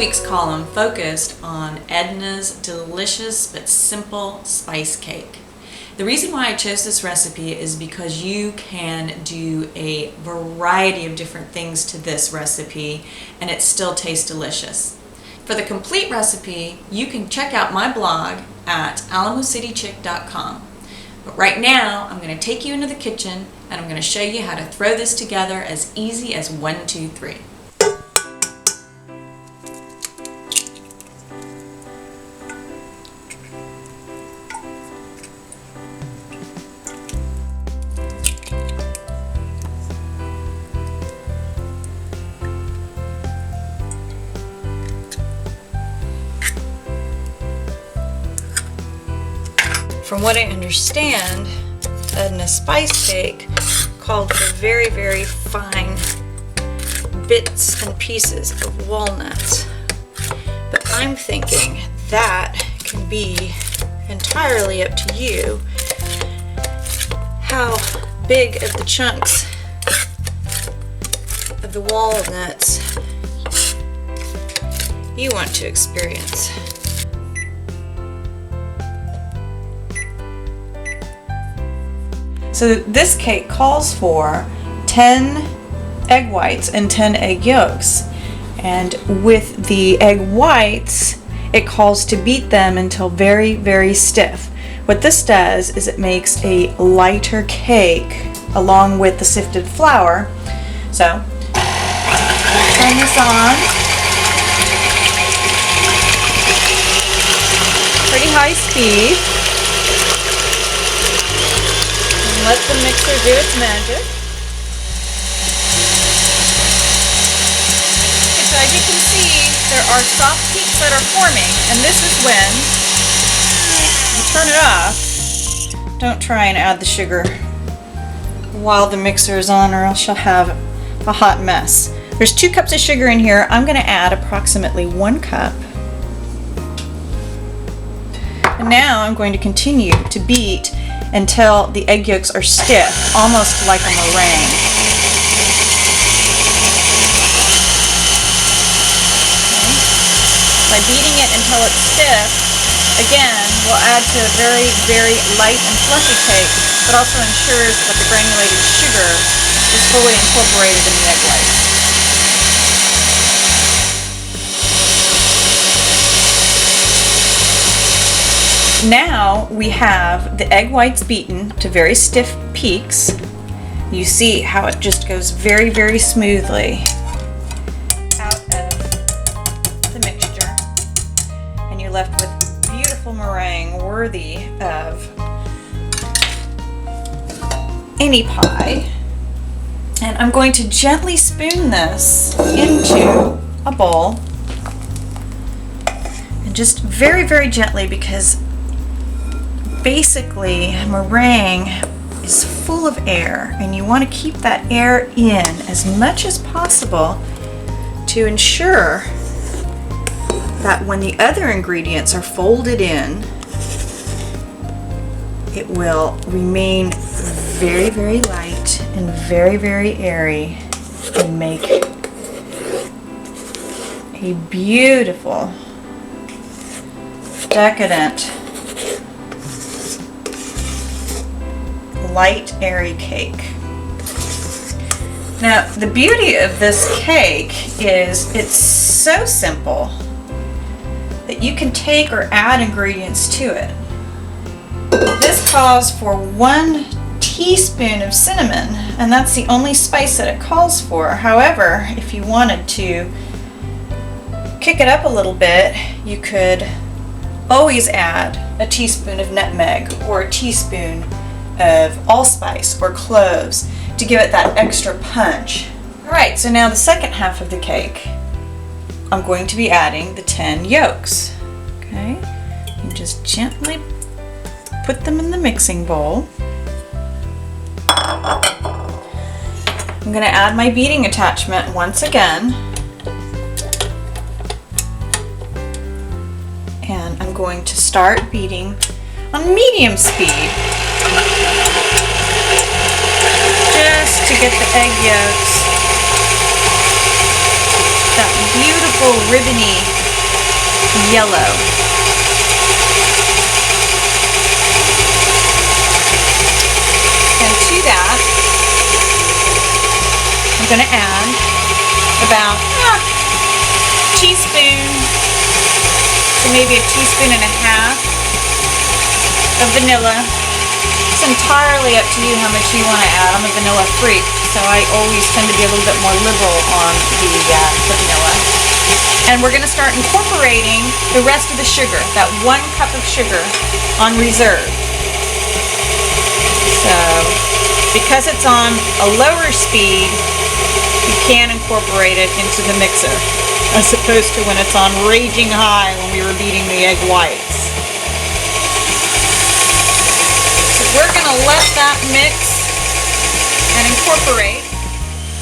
week's column focused on Edna's delicious but simple spice cake. The reason why I chose this recipe is because you can do a variety of different things to this recipe and it still tastes delicious. For the complete recipe, you can check out my blog at alamocitychick.com. But right now, I'm going to take you into the kitchen and I'm going to show you how to throw this together as easy as 1, 2, 3. From what I understand, Edna's spice cake called for very, very fine bits and pieces of walnuts. But I'm thinking that can be entirely up to you how big of the chunks of the walnuts you want to experience. So this cake calls for 10 egg whites and 10 egg yolks. And with the egg whites, it calls to beat them until very, very stiff. What this does is it makes a lighter cake along with the sifted flour. So, turn this on. Pretty high speed. Let the mixer do its magic. Okay, so as you can see, there are soft peaks that are forming, and this is when you turn it off. Don't try and add the sugar while the mixer is on, or else you'll have a hot mess. There's 2 cups of sugar in here. I'm going to add approximately 1 cup. And now I'm going to continue to beat until the egg yolks are stiff, almost like a meringue. Okay. By beating it until it's stiff, again, will add to a very, very light and fluffy cake, but also ensures that the granulated sugar is fully incorporated in the egg whites. Now we have the egg whites beaten to very stiff peaks. You see how it just goes very, very smoothly out of the mixture. And you're left with beautiful meringue worthy of any pie. And I'm going to gently spoon this into a bowl. And just very, very gently, because basically, meringue is full of air, and you want to keep that air in as much as possible to ensure that when the other ingredients are folded in, it will remain very, very light and very, very airy and make a beautiful, decadent, light, airy cake. Now, the beauty of this cake is it's so simple that you can take or add ingredients to it. This calls for 1 teaspoon of cinnamon, and that's the only spice that it calls for. However, if you wanted to kick it up a little bit, you could always add a teaspoon of nutmeg or a teaspoon of allspice or cloves to give it that extra punch. Alright, so now the second half of the cake, I'm going to be adding the 10 yolks. Okay, and just gently put them in the mixing bowl. I'm going to add my beating attachment once again. And I'm going to start beating on medium speed. Just to get the egg yolks that beautiful ribbony yellow. And to that, I'm going to add about a teaspoon to maybe a teaspoon and a half of vanilla. It's entirely up to you how much you want to add. I'm a vanilla freak, so I always tend to be a little bit more liberal on the vanilla. And we're going to start incorporating the rest of the sugar, that 1 cup of sugar on reserve. So, because it's on a lower speed, you can incorporate it into the mixer, as opposed to when it's on raging high when we were beating the egg whites. So we're going to let that mix and incorporate.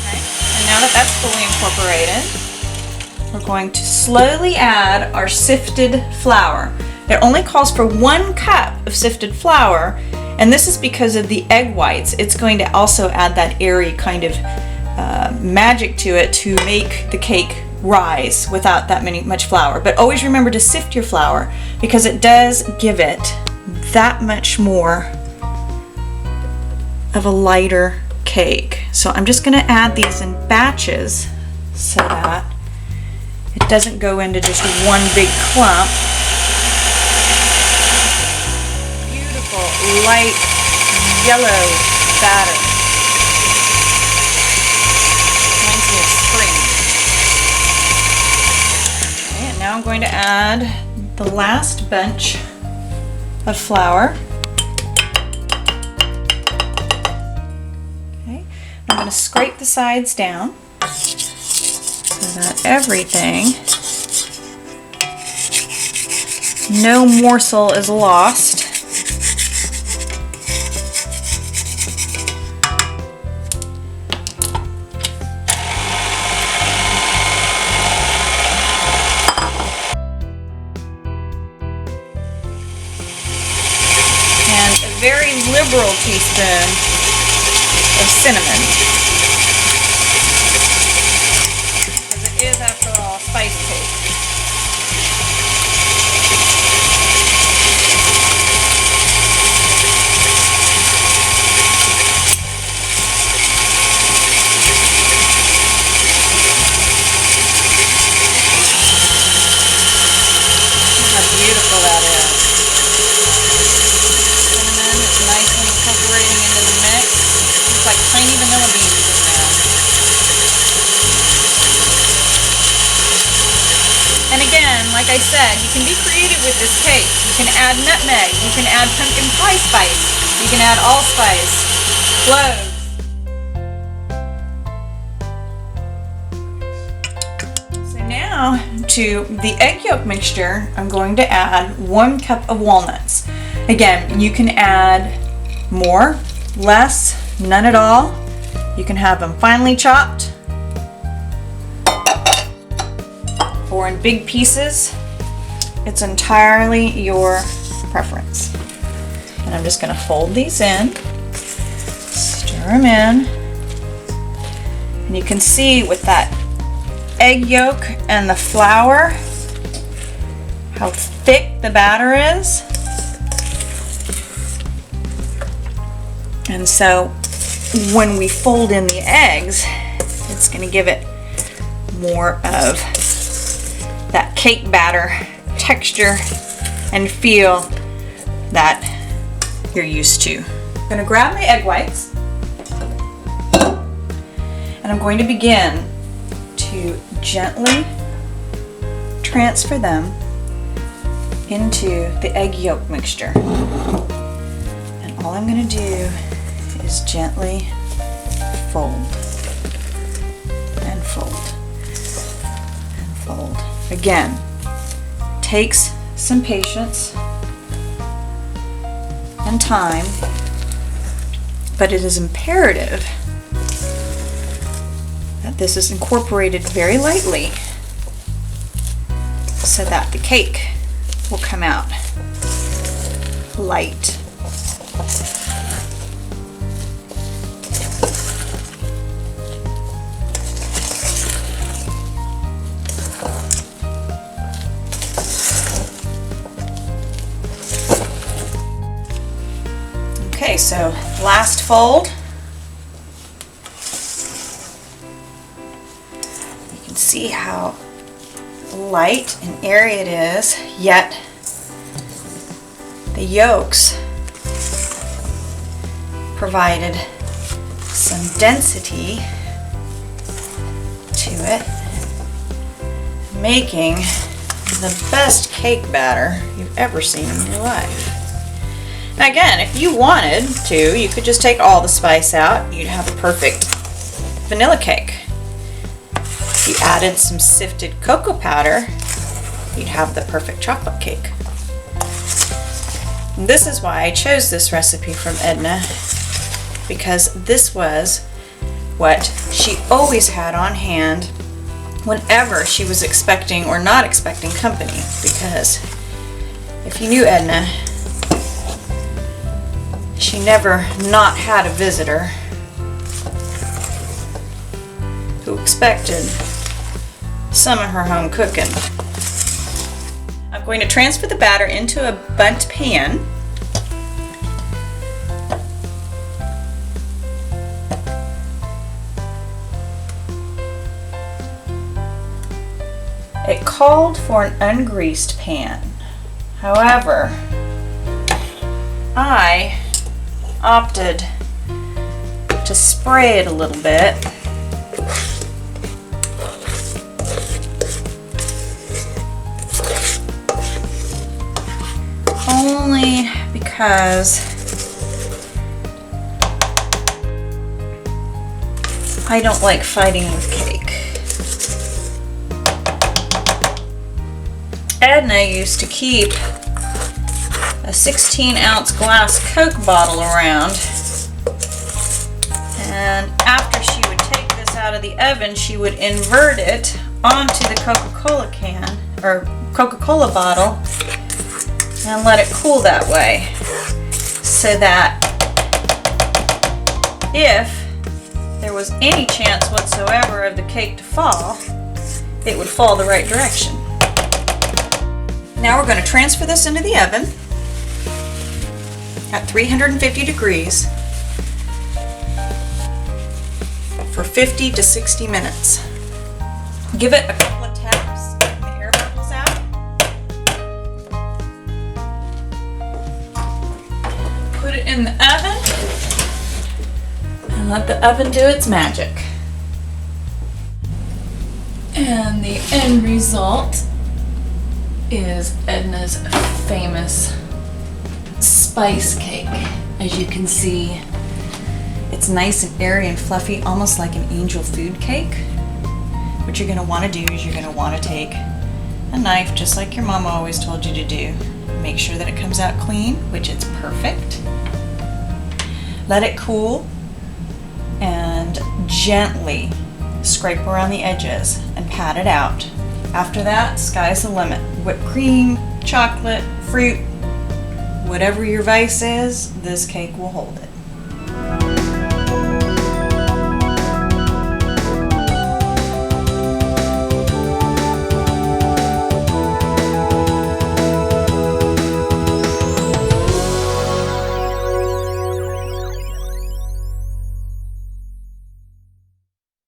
Okay. And now that that's fully incorporated, we're going to slowly add our sifted flour. It only calls for 1 cup of sifted flour, and this is because of the egg whites. It's going to also add that airy kind of magic to it to make the cake rise without that much flour. But always remember to sift your flour, because it does give it that much more of a lighter cake. So I'm just going to add these in batches so that it doesn't go into just one big clump. Beautiful light yellow batter. Reminds me of spring. Okay, and now I'm going to add the last bunch of flour. Okay, I'm going to scrape the sides down so that everything, no morsel is lost. And a very liberal teaspoon of cinnamon, because it is, after all, a spice cake. How beautiful that is. Cinnamon is nicely incorporating into the mix. It's like tiny vanilla beans in there. And again, like I said, you can be creative with this cake. You can add nutmeg, you can add pumpkin pie spice, you can add allspice, cloves. So now to the egg yolk mixture, I'm going to add 1 cup of walnuts. Again, you can add more, less, none at all. You can have them finely chopped or in big pieces. It's entirely your preference. And I'm just going to fold these in, stir them in, and you can see with that egg yolk and the flour how thick the batter is. And so when we fold in the eggs, it's going to give it more of that cake batter texture and feel that you're used to. I'm going to grab my egg whites and I'm going to begin to gently transfer them into the egg yolk mixture. And all I'm going to do is gently fold and fold and fold. Again, takes some patience and time, but it is imperative that this is incorporated very lightly so that the cake will come out light. Okay, so last fold. You can see how light and airy it is, yet the yolks provided some density to it, making the best cake batter you've ever seen in your life. Now again, if you wanted to, you could just take all the spice out. You'd have a perfect vanilla cake. If you added some sifted cocoa powder, you'd have the perfect chocolate cake. And this is why I chose this recipe from Edna, because this was what she always had on hand whenever she was expecting or not expecting company. Because if you knew Edna, she never not had a visitor who expected some of her home cooking. I'm going to transfer the batter into a bundt pan. It called for an ungreased pan. However, I opted to spray it a little bit only because I don't like fighting with cake. Edna used to keep a 16-ounce glass Coke bottle around, and after she would take this out of the oven, she would invert it onto the Coca-Cola can or Coca-Cola bottle and let it cool that way, so that if there was any chance whatsoever of the cake to fall, it would fall the right direction. Now we're going to transfer this into the oven at 350 degrees for 50 to 60 minutes. Give it a couple of taps, get the air bubbles out. Put it in the oven and let the oven do its magic. And the end result is Edna's famous spice cake. As you can see, it's nice and airy and fluffy, almost like an angel food cake. What you're going to want to do is you're going to want to take a knife, just like your mama always told you to do. Make sure that it comes out clean, which it's perfect. Let it cool and gently scrape around the edges and pat it out. After that, sky's the limit. Whipped cream, chocolate, fruit, whatever your vice is, this cake will hold it.